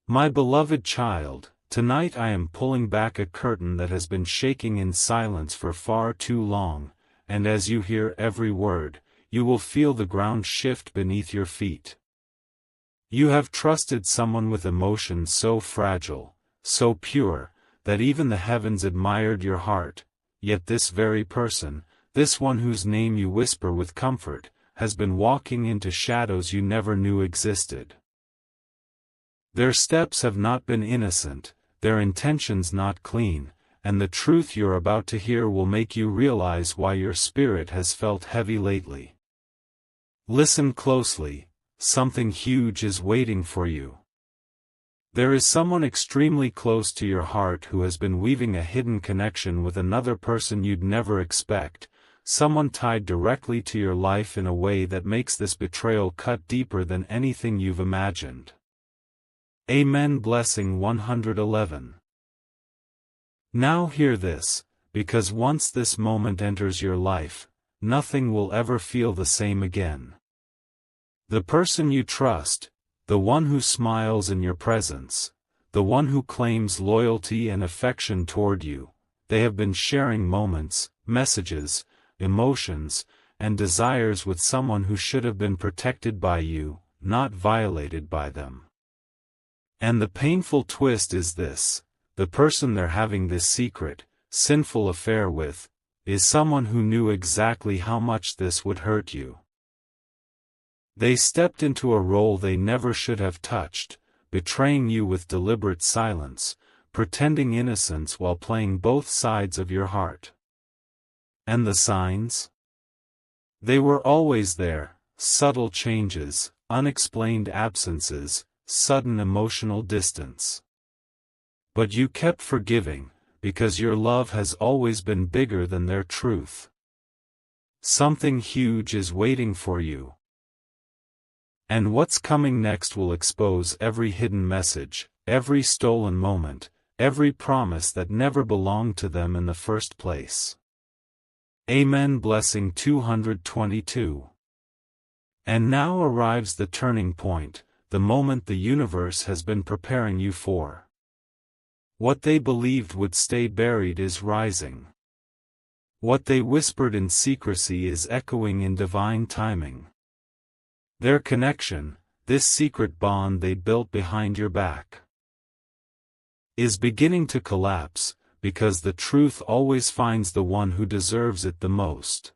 My beloved child, tonight I am pulling back a curtain that has been shaking in silence for far too long, and as you hear every word, you will feel the ground shift beneath your feet. You have trusted someone with emotions so fragile, so pure, that even the heavens admired your heart, yet this very person, this one whose name you whisper with comfort, has been walking into shadows you never knew existed. Their steps have not been innocent, their intentions not clean, and the truth you're about to hear will make you realize why your spirit has felt heavy lately. Listen closely, something huge is waiting for you. There is someone extremely close to your heart who has been weaving a hidden connection with another person you'd never expect, someone tied directly to your life in a way that makes this betrayal cut deeper than anything you've imagined. Amen. Blessing 111. Now hear this, because once this moment enters your life, nothing will ever feel the same again. The person you trust, the one who smiles in your presence, the one who claims loyalty and affection toward you, they have been sharing moments, messages, emotions, and desires with someone who should have been protected by you, not violated by them. And the painful twist is this: the person they're having this secret, sinful affair with, is someone who knew exactly how much this would hurt you. They stepped into a role they never should have touched, betraying you with deliberate silence, pretending innocence while playing both sides of your heart. And the signs? They were always there: subtle changes, unexplained absences, sudden emotional distance. But you kept forgiving, because your love has always been bigger than their truth. Something huge is waiting for you. And what's coming next will expose every hidden message, every stolen moment, every promise that never belonged to them in the first place. Amen. Blessing 222. And now arrives the turning point, the moment the universe has been preparing you for. What they believed would stay buried is rising. What they whispered in secrecy is echoing in divine timing. Their connection, this secret bond they built behind your back, is beginning to collapse, because the truth always finds the one who deserves it the most.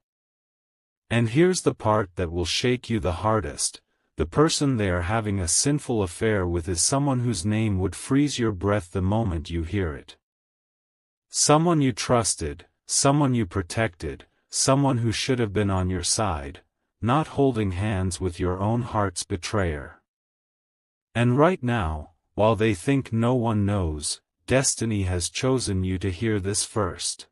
And here's the part that will shake you the hardest: the person they are having a sinful affair with is someone whose name would freeze your breath the moment you hear it. Someone you trusted, someone you protected, someone who should have been on your side, not holding hands with your own heart's betrayer. And right now, while they think no one knows, destiny has chosen you to hear this first.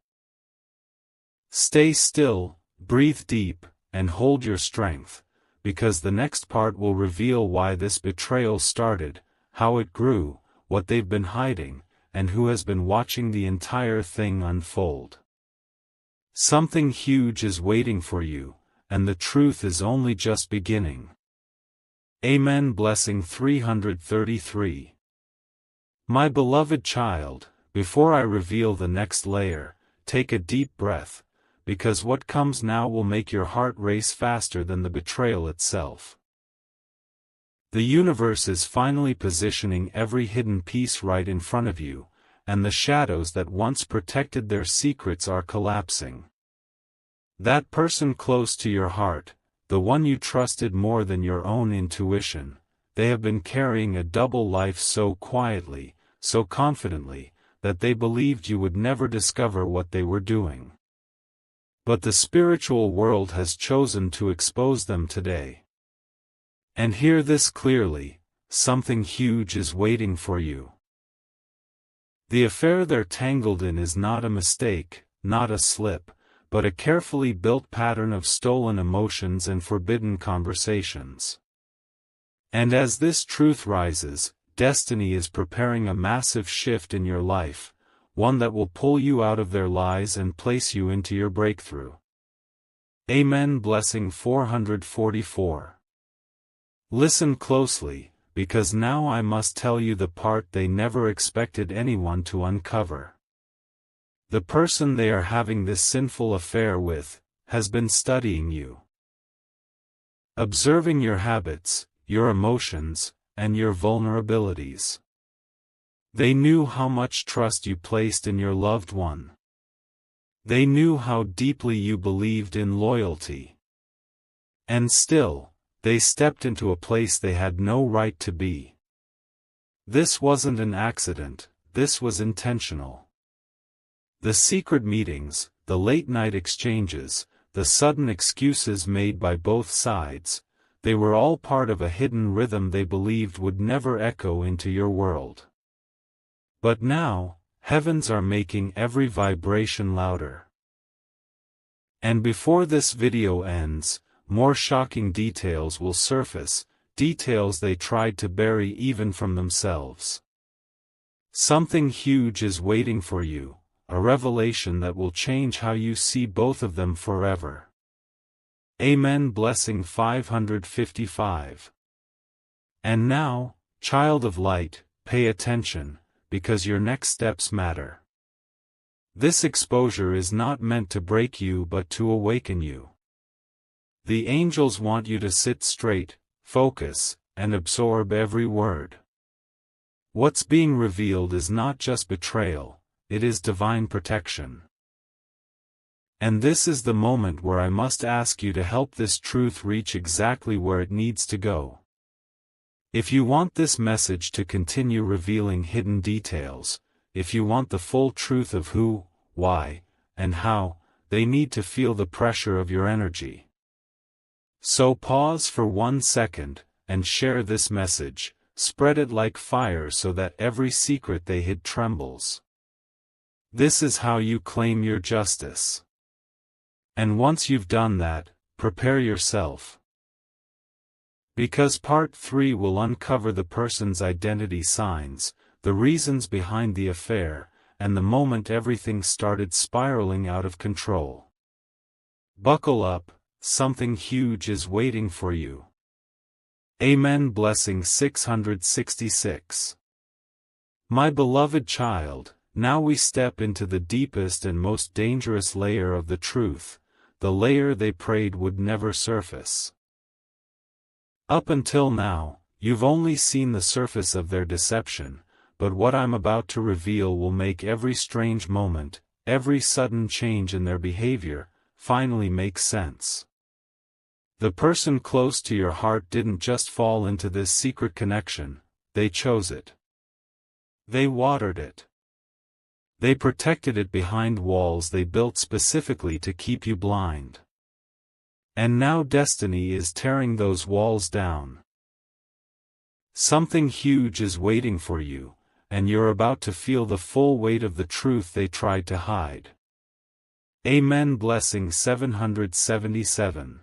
Stay still, breathe deep, and hold your strength, because the next part will reveal why this betrayal started, how it grew, what they've been hiding, and who has been watching the entire thing unfold. Something huge is waiting for you, and the truth is only just beginning. Amen. Blessing 333. My beloved child, before I reveal the next layer, take a deep breath, because what comes now will make your heart race faster than the betrayal itself. The universe is finally positioning every hidden piece right in front of you, and the shadows that once protected their secrets are collapsing. That person close to your heart, the one you trusted more than your own intuition, they have been carrying a double life so quietly, so confidently, that they believed you would never discover what they were doing. But the spiritual world has chosen to expose them today. And hear this clearly: something huge is waiting for you. The affair they're tangled in is not a mistake, not a slip, but a carefully built pattern of stolen emotions and forbidden conversations. And as this truth rises, destiny is preparing a massive shift in your life, one that will pull you out of their lies and place you into your breakthrough. Amen. Blessing 444. Listen closely, because now I must tell you the part they never expected anyone to uncover. The person they are having this sinful affair with has been studying you, observing your habits, your emotions, and your vulnerabilities. They knew how much trust you placed in your loved one. They knew how deeply you believed in loyalty. And still, they stepped into a place they had no right to be. This wasn't an accident, this was intentional. The secret meetings, the late-night exchanges, the sudden excuses made by both sides, they were all part of a hidden rhythm they believed would never echo into your world. But now, heavens are making every vibration louder. And before this video ends, more shocking details will surface, details they tried to bury even from themselves. Something huge is waiting for you, a revelation that will change how you see both of them forever. Amen. Blessing 555. And now, child of light, pay attention, because your next steps matter. This exposure is not meant to break you but to awaken you. The angels want you to sit straight, focus, and absorb every word. What's being revealed is not just betrayal, it is divine protection. And this is the moment where I must ask you to help this truth reach exactly where it needs to go. If you want this message to continue revealing hidden details, if you want the full truth of who, why, and how, they need to feel the pressure of your energy. So pause for 1 second, and share this message, spread it like fire so that every secret they hid trembles. This is how you claim your justice. And once you've done that, prepare yourself. Because part 3 will uncover the person's identity signs, the reasons behind the affair, and the moment everything started spiraling out of control. Buckle up. Something huge is waiting for you. Amen. Blessing 666. My beloved child, now we step into the deepest and most dangerous layer of the truth, the layer they prayed would never surface. Up until now, you've only seen the surface of their deception, but what I'm about to reveal will make every strange moment, every sudden change in their behavior, finally make sense. The person close to your heart didn't just fall into this secret connection, they chose it. They watered it. They protected it behind walls they built specifically to keep you blind. And now destiny is tearing those walls down. Something huge is waiting for you, and you're about to feel the full weight of the truth they tried to hide. Amen. Blessing 777.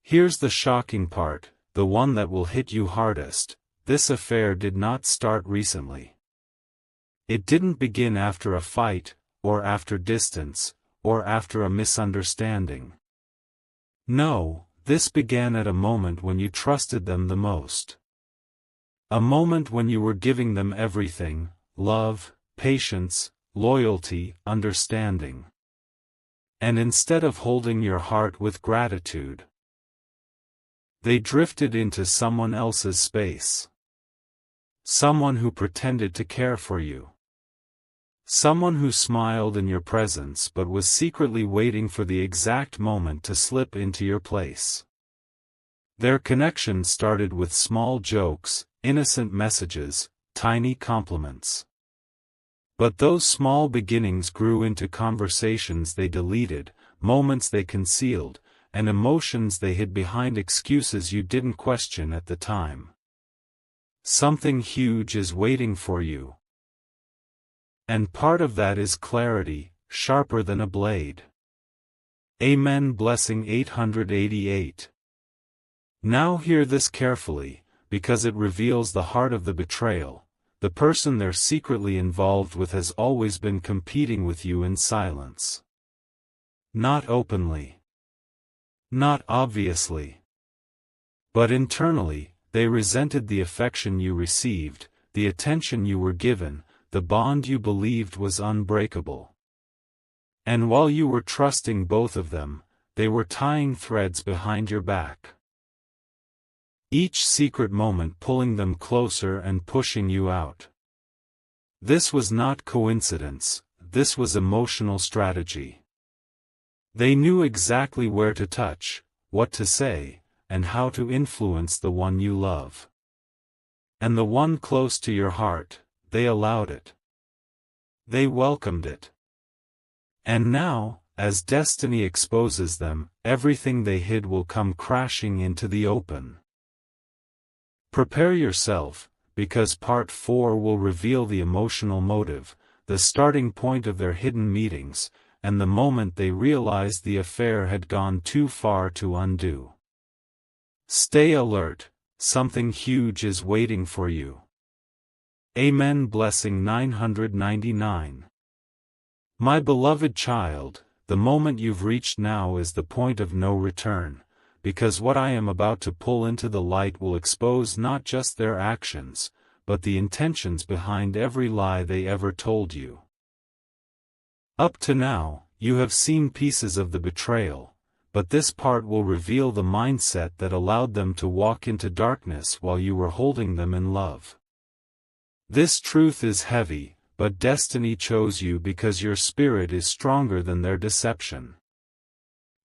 Here's the shocking part, the one that will hit you hardest. This affair did not start recently. It didn't begin after a fight, or after distance, or after a misunderstanding. No, this began at a moment when you trusted them the most. A moment when you were giving them everything: love, patience, loyalty, understanding. And instead of holding your heart with gratitude, they drifted into someone else's space. Someone who pretended to care for you. Someone who smiled in your presence but was secretly waiting for the exact moment to slip into your place. Their connection started with small jokes, innocent messages, tiny compliments. But those small beginnings grew into conversations they deleted, moments they concealed, and emotions they hid behind excuses you didn't question at the time. Something huge is waiting for you. And part of that is clarity, sharper than a blade. Amen. Blessing 888. Now hear this carefully, because it reveals the heart of the betrayal. The person they're secretly involved with has always been competing with you in silence. Not openly. Not obviously. But internally, They resented the affection you received, the attention you were given, the bond you believed was unbreakable. And while you were trusting both of them, they were tying threads behind your back. Each secret moment pulling them closer and pushing you out. This was not coincidence, this was emotional strategy. They knew exactly where to touch, what to say, and how to influence the one you love. And the one close to your heart, they allowed it. They welcomed it. And now, as destiny exposes them, everything they hid will come crashing into the open. Prepare yourself, because part 4 will reveal the emotional motive, the starting point of their hidden meetings, and the moment they realized the affair had gone too far to undo. Stay alert, something huge is waiting for you. Amen. Blessing 999. My beloved child, the moment you've reached now is the point of no return, because what I am about to pull into the light will expose not just their actions, but the intentions behind every lie they ever told you. Up to now, you have seen pieces of the betrayal, but this part will reveal the mindset that allowed them to walk into darkness while you were holding them in love. This truth is heavy, but destiny chose you because your spirit is stronger than their deception.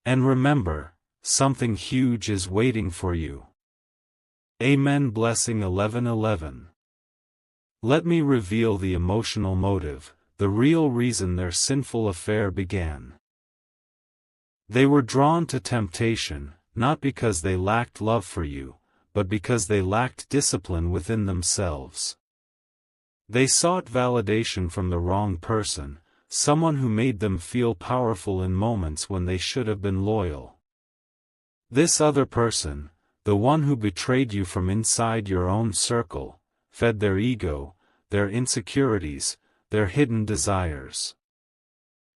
And remember, something huge is waiting for you. Amen. Blessing 1111. Let me reveal the emotional motive, the real reason their sinful affair began. They were drawn to temptation, not because they lacked love for you, but because they lacked discipline within themselves. They sought validation from the wrong person, someone who made them feel powerful in moments when they should have been loyal. This other person, the one who betrayed you from inside your own circle, fed their ego, their insecurities, their hidden desires.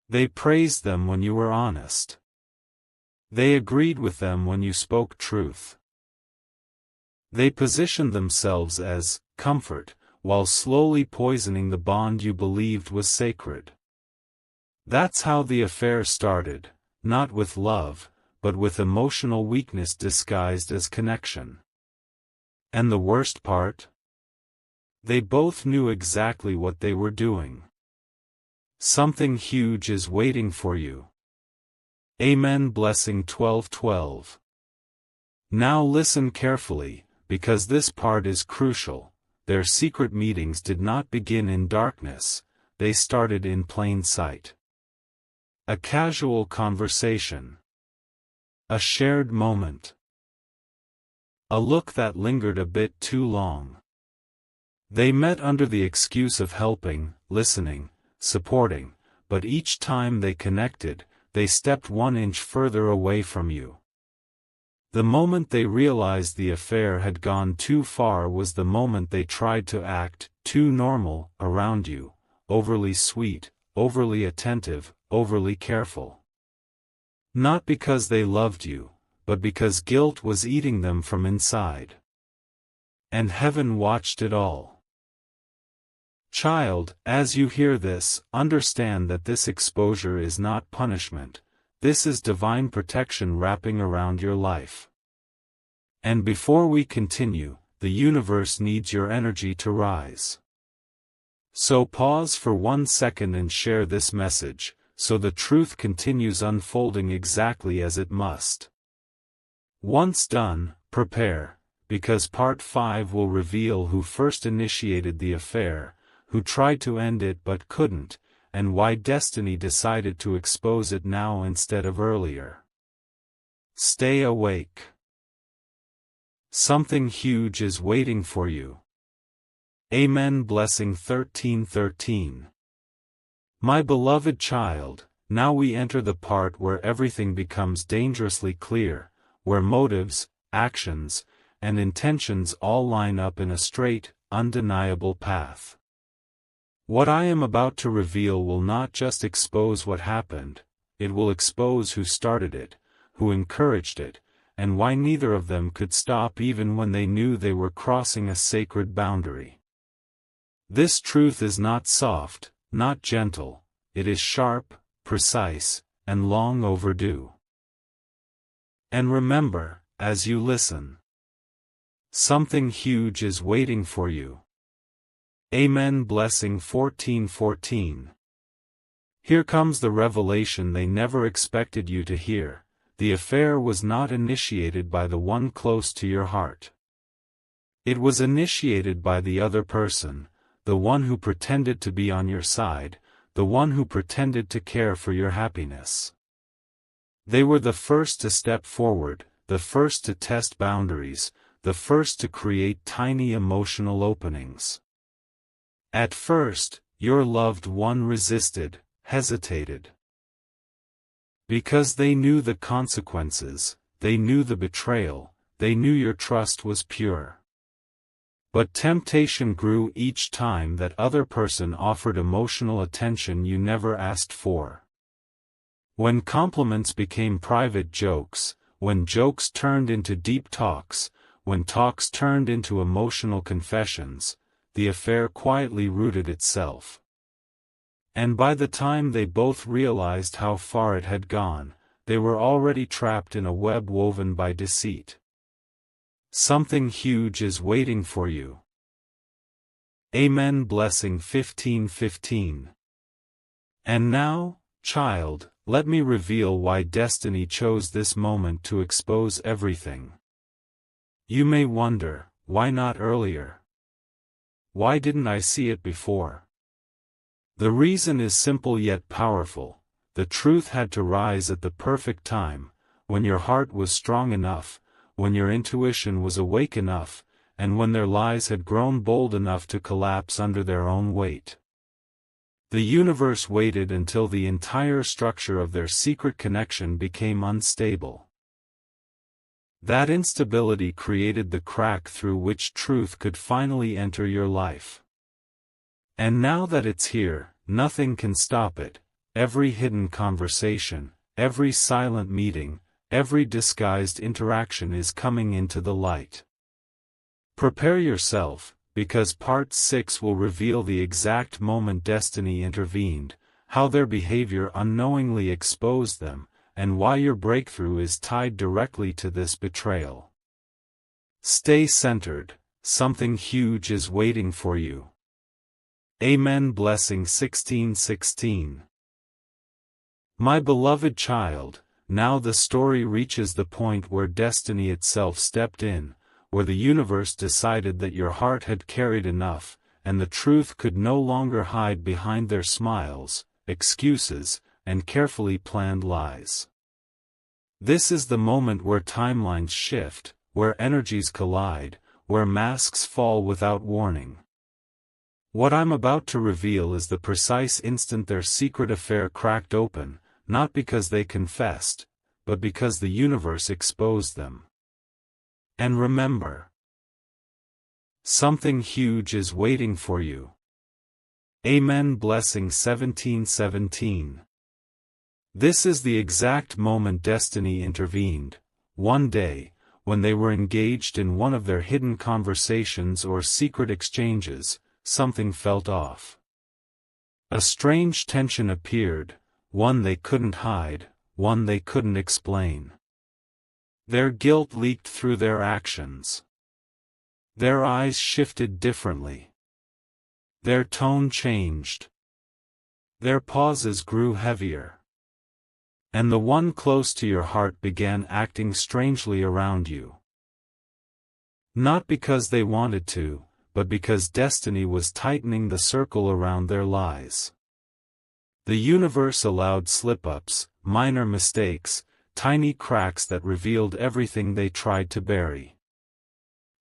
They praised them when you were honest. They agreed with them when you spoke truth. They positioned themselves as comfort, while slowly poisoning the bond you believed was sacred. That's how the affair started, not with love, but with emotional weakness disguised as connection. And the worst part? They both knew exactly what they were doing. Something huge is waiting for you. Amen. Blessing 1212. Now listen carefully, because this part is crucial. Their secret meetings did not begin in darkness, they started in plain sight. A casual conversation. A shared moment. A look that lingered a bit too long. They met under the excuse of helping, listening, supporting, but each time they connected, they stepped 1 inch further away from you. The moment they realized the affair had gone too far was the moment they tried to act too normal around you, overly sweet, overly attentive, overly careful. Not because they loved you, but because guilt was eating them from inside. And heaven watched it all. Child, as you hear this, understand that this exposure is not punishment, this is divine protection wrapping around your life. And before we continue, the universe needs your energy to rise. So pause for 1 second and share this message, so the truth continues unfolding exactly as it must. Once done, prepare, because part 5 will reveal who first initiated the affair, who tried to end it but couldn't, and why destiny decided to expose it now instead of earlier. Stay awake. Something huge is waiting for you. Amen. Blessing 1313. My beloved child, now we enter the part where everything becomes dangerously clear, where motives, actions, and intentions all line up in a straight, undeniable path. What I am about to reveal will not just expose what happened, it will expose who started it, who encouraged it, and why neither of them could stop even when they knew they were crossing a sacred boundary. This truth is not soft, not gentle, it is sharp, precise, and long overdue. And remember, as you listen, something huge is waiting for you. Amen. Blessing 14:14. Here comes the revelation they never expected you to hear. The affair was not initiated by the one close to your heart. It was initiated by the other person, the one who pretended to be on your side, the one who pretended to care for your happiness. They were the first to step forward, the first to test boundaries, the first to create tiny emotional openings. At first, your loved one resisted, hesitated. Because they knew the consequences, they knew the betrayal, they knew your trust was pure. But temptation grew each time that other person offered emotional attention you never asked for. When compliments became private jokes, when jokes turned into deep talks, when talks turned into emotional confessions, the affair quietly rooted itself. And by the time they both realized how far it had gone, they were already trapped in a web woven by deceit. Something huge is waiting for you. Amen. Blessing 15:15. And now, child, let me reveal why destiny chose this moment to expose everything. You may wonder, why not earlier? Why didn't I see it before? The reason is simple yet powerful. The truth had to rise at the perfect time, when your heart was strong enough, when your intuition was awake enough, and when their lies had grown bold enough to collapse under their own weight. The universe waited until the entire structure of their secret connection became unstable. That instability created the crack through which truth could finally enter your life. And now that it's here, nothing can stop it. Every hidden conversation, every silent meeting, every disguised interaction is coming into the light. Prepare yourself, because Part 6 will reveal the exact moment destiny intervened, how their behavior unknowingly exposed them, and why your breakthrough is tied directly to this betrayal. Stay centered, something huge is waiting for you. Amen. Blessing 16:16. My beloved child, now the story reaches the point where destiny itself stepped in, where the universe decided that your heart had carried enough, and the truth could no longer hide behind their smiles, excuses, and carefully planned lies. This is the moment where timelines shift, where energies collide, where masks fall without warning. What I'm about to reveal is the precise instant their secret affair cracked open, not because they confessed, but because the universe exposed them. And remember, something huge is waiting for you. Amen. Blessing 17:17. This is the exact moment destiny intervened. One day, when they were engaged in one of their hidden conversations or secret exchanges, something felt off. A strange tension appeared, one they couldn't hide, one they couldn't explain. Their guilt leaked through their actions. Their eyes shifted differently. Their tone changed. Their pauses grew heavier. And the one close to your heart began acting strangely around you. Not because they wanted to, but because destiny was tightening the circle around their lies. The universe allowed slip-ups, minor mistakes, tiny cracks that revealed everything they tried to bury.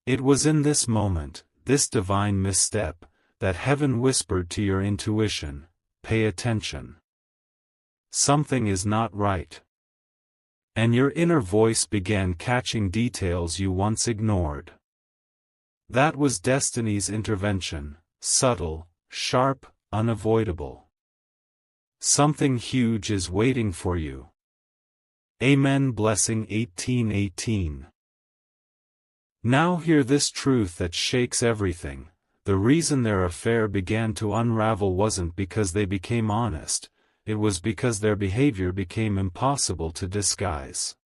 It was in this moment, this divine misstep, that heaven whispered to your intuition, "Pay attention. Something is not right." And your inner voice began catching details you once ignored. That was destiny's intervention, subtle, sharp, unavoidable. Something huge is waiting for you. Amen. Blessing 18:18. Now hear this truth that shakes everything. The reason their affair began to unravel wasn't because they became honest, it was because their behavior became impossible to disguise.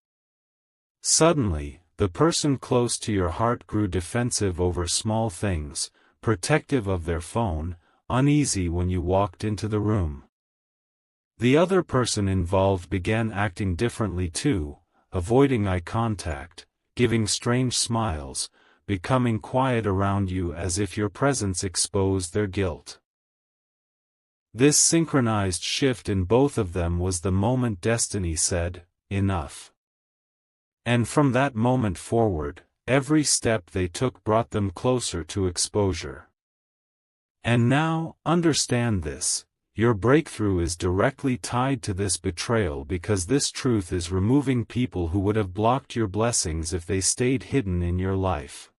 Suddenly, the person close to your heart grew defensive over small things, protective of their phone, uneasy when you walked into the room. The other person involved began acting differently too, avoiding eye contact, giving strange smiles, becoming quiet around you as if your presence exposed their guilt. This synchronized shift in both of them was the moment destiny said, "Enough." And from that moment forward, every step they took brought them closer to exposure. And now, understand this. Your breakthrough is directly tied to this betrayal because this truth is removing people who would have blocked your blessings if they stayed hidden in your life.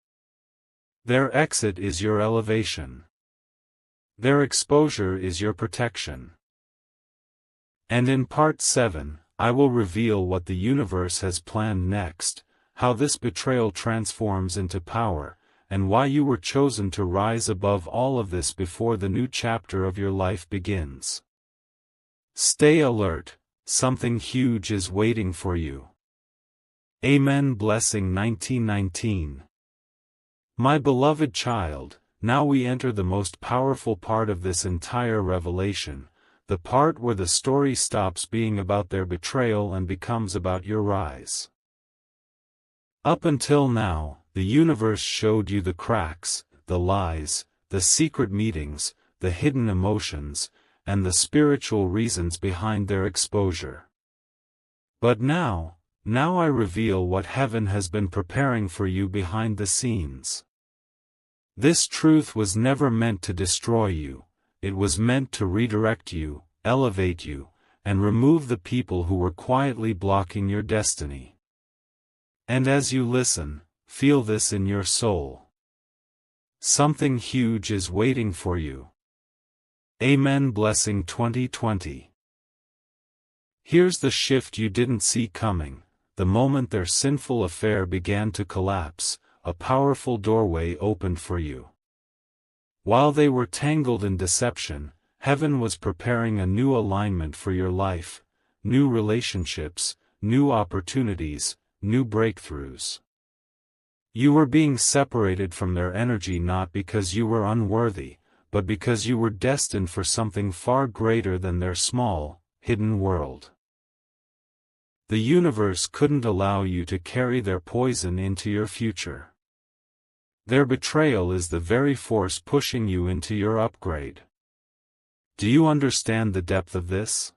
Their exit is your elevation. Their exposure is your protection. And in Part 7, I will reveal what the universe has planned next, how this betrayal transforms into power, and why you were chosen to rise above all of this before the new chapter of your life begins. Stay alert, something huge is waiting for you. Amen. Blessing 1919. My beloved child, now we enter the most powerful part of this entire revelation, the part where the story stops being about their betrayal and becomes about your rise. Up until now, the universe showed you the cracks, the lies, the secret meetings, the hidden emotions, and the spiritual reasons behind their exposure. But now I reveal what heaven has been preparing for you behind the scenes. This truth was never meant to destroy you, it was meant to redirect you, elevate you, and remove the people who were quietly blocking your destiny. And as you listen, feel this in your soul. Something huge is waiting for you. Amen. Blessing 2020. Here's the shift you didn't see coming. The moment their sinful affair began to collapse, a powerful doorway opened for you. While they were tangled in deception, heaven was preparing a new alignment for your life, new relationships, new opportunities, new breakthroughs. You were being separated from their energy not because you were unworthy, but because you were destined for something far greater than their small, hidden world. The universe couldn't allow you to carry their poison into your future. Their betrayal is the very force pushing you into your upgrade. Do you understand the depth of this?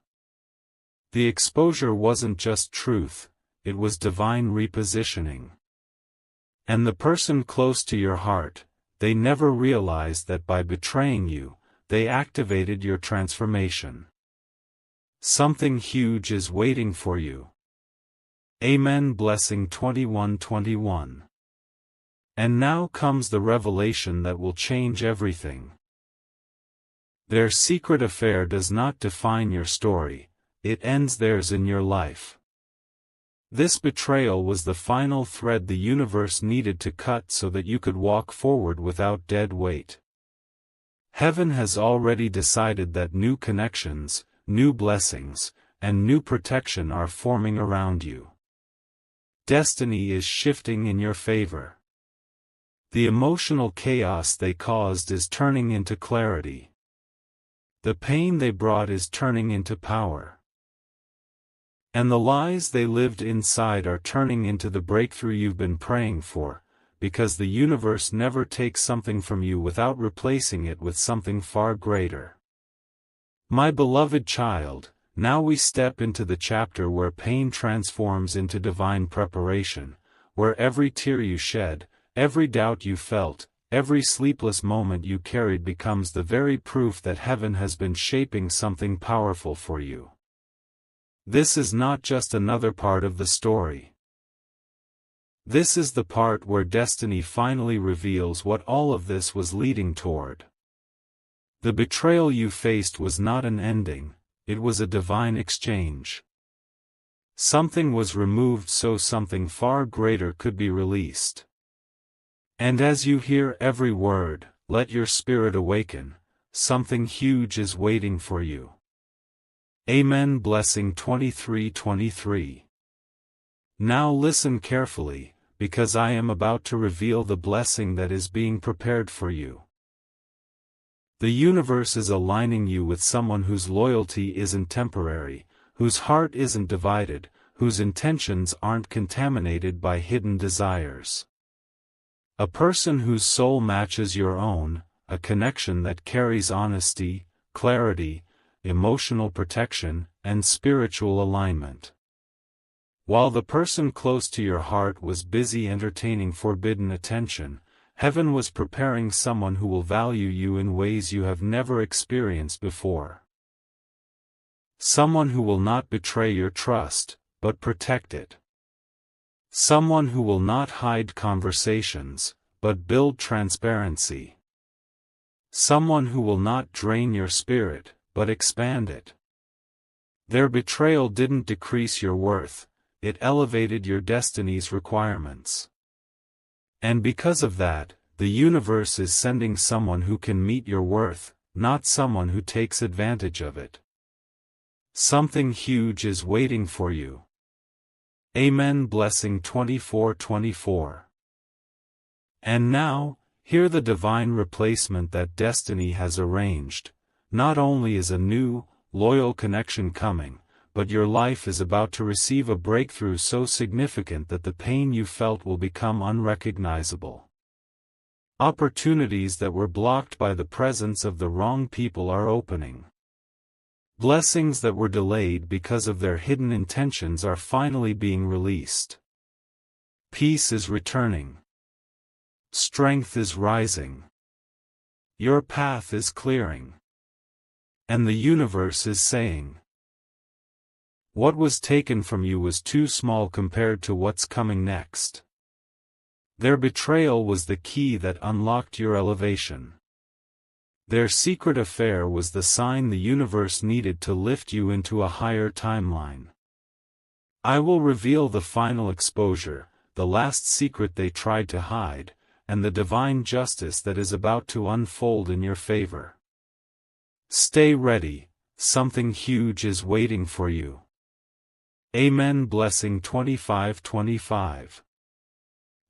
The exposure wasn't just truth, it was divine repositioning. And the person close to your heart, they never realized that by betraying you, they activated your transformation. Something huge is waiting for you. Amen. Blessing 21:21. And now comes the revelation that will change everything. Their secret affair does not define your story, it ends theirs in your life. This betrayal was the final thread the universe needed to cut so that you could walk forward without dead weight. Heaven has already decided that new connections, new blessings, and new protection are forming around you. Destiny is shifting in your favor. The emotional chaos they caused is turning into clarity. The pain they brought is turning into power. And the lies they lived inside are turning into the breakthrough you've been praying for, because the universe never takes something from you without replacing it with something far greater. My beloved child, now we step into the chapter where pain transforms into divine preparation, where every tear you shed, every doubt you felt, every sleepless moment you carried becomes the very proof that heaven has been shaping something powerful for you. This is not just another part of the story. This is the part where destiny finally reveals what all of this was leading toward. The betrayal you faced was not an ending, it was a divine exchange. Something was removed so something far greater could be released. And as you hear every word, let your spirit awaken, something huge is waiting for you. Amen. Blessing 23:23. Now listen carefully, because I am about to reveal the blessing that is being prepared for you. The universe is aligning you with someone whose loyalty isn't temporary, whose heart isn't divided, whose intentions aren't contaminated by hidden desires. A person whose soul matches your own, a connection that carries honesty, clarity, emotional protection, and spiritual alignment. While the person close to your heart was busy entertaining forbidden attention, heaven was preparing someone who will value you in ways you have never experienced before. Someone who will not betray your trust, but protect it. Someone who will not hide conversations, but build transparency. Someone who will not drain your spirit, but expand it. Their betrayal didn't decrease your worth, it elevated your destiny's requirements. And because of that, the universe is sending someone who can meet your worth, not someone who takes advantage of it. Something huge is waiting for you. Amen. Blessing 24:24. And now, hear the divine replacement that destiny has arranged. Not only is a new, loyal connection coming, but your life is about to receive a breakthrough so significant that the pain you felt will become unrecognizable. Opportunities that were blocked by the presence of the wrong people are opening. Blessings that were delayed because of their hidden intentions are finally being released. Peace is returning. Strength is rising. Your path is clearing. And the universe is saying, what was taken from you was too small compared to what's coming next. Their betrayal was the key that unlocked your elevation. Their secret affair was the sign the universe needed to lift you into a higher timeline. I will reveal the final exposure, the last secret they tried to hide, and the divine justice that is about to unfold in your favor. Stay ready, something huge is waiting for you. Amen. Blessing 25:25.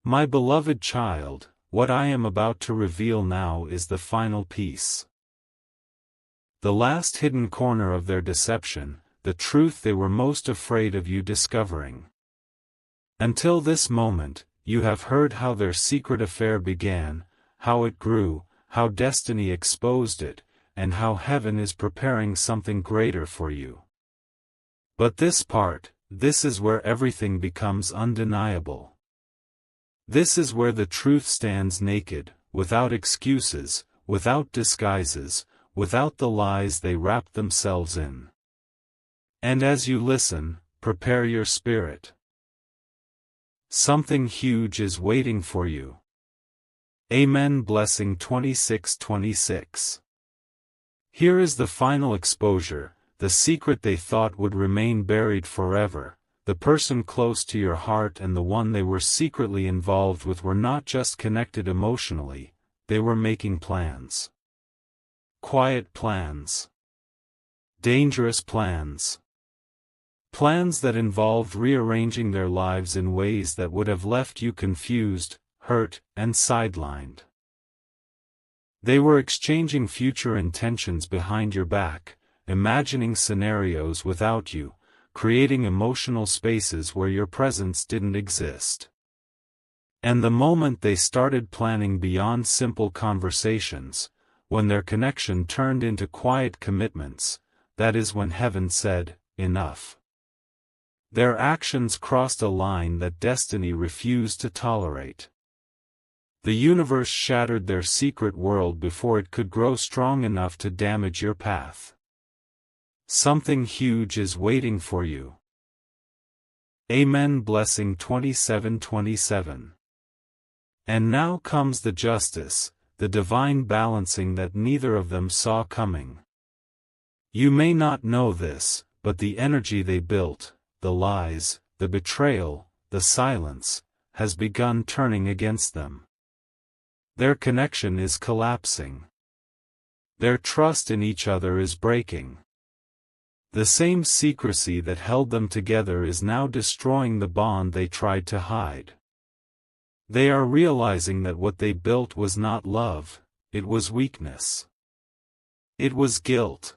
My beloved child, what I am about to reveal now is the final piece. The last hidden corner of their deception, the truth they were most afraid of you discovering. Until this moment, you have heard how their secret affair began, how it grew, how destiny exposed it, and how heaven is preparing something greater for you. But this is where everything becomes undeniable. This is where the truth stands naked, without excuses, without disguises, without the lies they wrapped themselves in. And as you listen, prepare your spirit. Something huge is waiting for you. Amen. Blessing 26:26. Here is the final exposure, the secret they thought would remain buried forever. The person close to your heart and the one they were secretly involved with were not just connected emotionally, they were making plans. Quiet plans. Dangerous plans. Plans that involved rearranging their lives in ways that would have left you confused, hurt, and sidelined. They were exchanging future intentions behind your back, imagining scenarios without you, creating emotional spaces where your presence didn't exist. And the moment they started planning beyond simple conversations, when their connection turned into quiet commitments, that is when heaven said, enough. Their actions crossed a line that destiny refused to tolerate. The universe shattered their secret world before it could grow strong enough to damage your path. Something huge is waiting for you. Amen. Blessing 27:27. And now comes the justice, the divine balancing that neither of them saw coming. You may not know this, but the energy they built, the lies, the betrayal, the silence, has begun turning against them. Their connection is collapsing. Their trust in each other is breaking. The same secrecy that held them together is now destroying the bond they tried to hide. They are realizing that what they built was not love, it was weakness. It was guilt.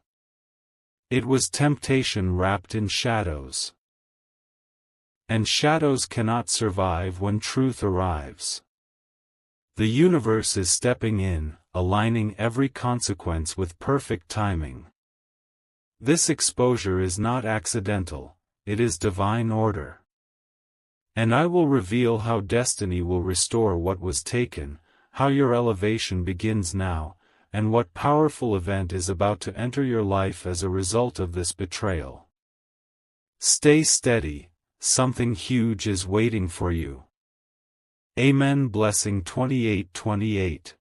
It was temptation wrapped in shadows. And shadows cannot survive when truth arrives. The universe is stepping in, aligning every consequence with perfect timing. This exposure is not accidental, it is divine order. And I will reveal how destiny will restore what was taken, how your elevation begins now, and what powerful event is about to enter your life as a result of this betrayal. Stay steady, something huge is waiting for you. Amen. Blessing 28:28.